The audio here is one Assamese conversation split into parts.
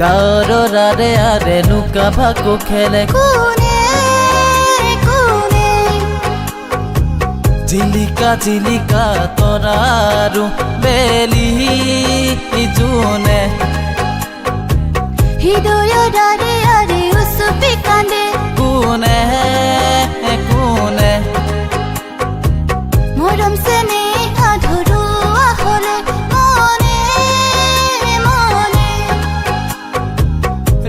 গাঁৱৰ আৰে আৰে লুকা ভাকু খেলে কোনে কোনে জিলিকা জিলিকা তৰা আৰু বেলি জোনে হৃদয়ৰ আৰে আৰে উচুপি কান্দে কোনে কোনে মৰম চেনেহ আধৰুৱা হ'লে মনে মনে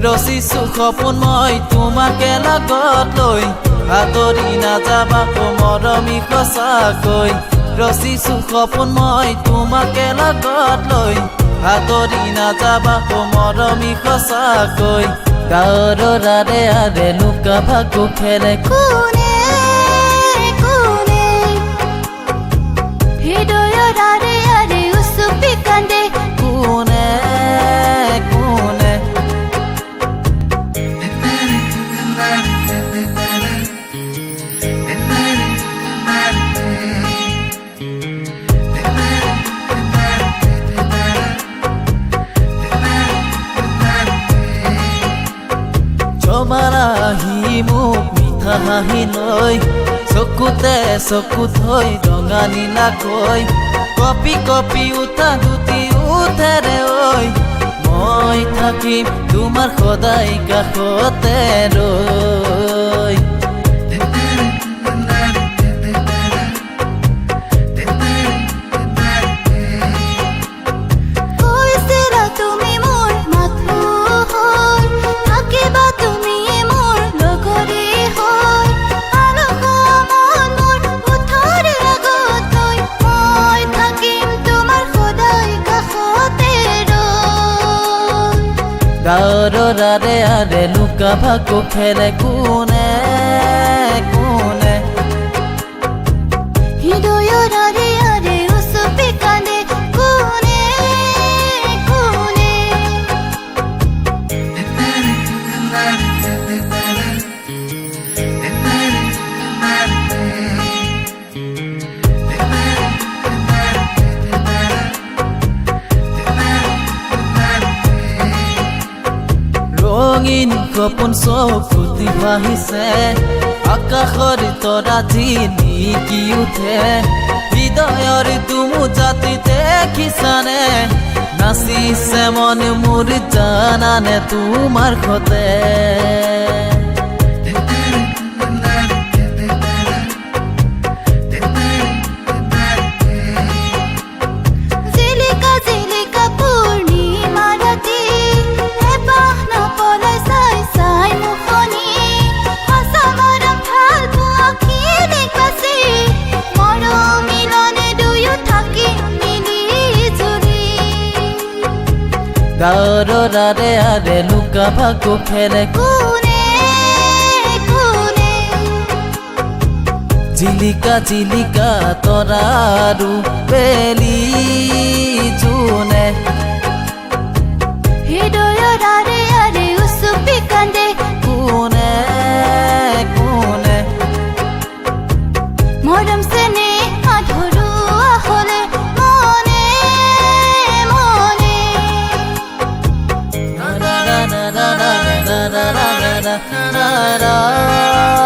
ৰচিছো সপোন মই তোমাকে লগত লৈ আঁতৰি নাযাবা মৰমী সঁচাকৈ ৰচিছো সপোন মই তোমাকে লগত লৈ আঁতৰি নাযাবা মৰমী সঁচাকৈ গাঁৱৰ আৰে আৰে লুকা ভাকু খেলে কোনে কোনে হৃদয়ৰ আৰে আৰে উচুপি কান্দে কোনে কোনে জমাৰাহি মোক মিঠা হাঁহি লৈ চকুতে চকু থৈ ৰঙা নীলাকৈ কপি কপি উঠা দুটি উঠেৰে ঐ মই থাকিম তোমাৰ সদায় কাষতে ৰৈ কৈছিলা তুমি মোৰ মাথো হৈ থাকিবা তুমি মোৰ লগৰী হৈ আৰু সমান মোৰ ওঠৰ আগত লৈ মই থাকিম তোমাৰ সদায় কাষতে ৰৈ গাঁৱৰ আৰে আৰে লুকা ভাকু খেলে কোনে কোনে হৃদয়ৰ আৰে আৰে উচুপি কান্দে কোনে কোনে ৰঙীন সপোন চকুতি ভাহিছে আকাশৰ তৰা জিলিকি উঠে হৃদয়ৰ তুমু জাতি দেখিছানে নাচিছে মন মোৰ জানানে তোমাৰ সতে জিলিকা জিলিকা পূৰ্ণিমা ৰাতি হেঁপাহ নপলাই চাই চাই মুখনি সঁচা মৰম ভাল পোৱা খিনিক বাচি মৰম মিলনে দুয়ো থাকি মিলি জুলি গাঁৱৰ আৰে আৰে লুকা ভাকু খেলে কোনে কোনে জিলিকা জিলিকা তৰা আৰু বেলি জোনে হৃদয়ৰ আৰে আৰে উচুপি কান্দে কোনে কোনে মৰম চেনেহ আধৰুৱা হ'লে মনে মনে na na na na na na na na na na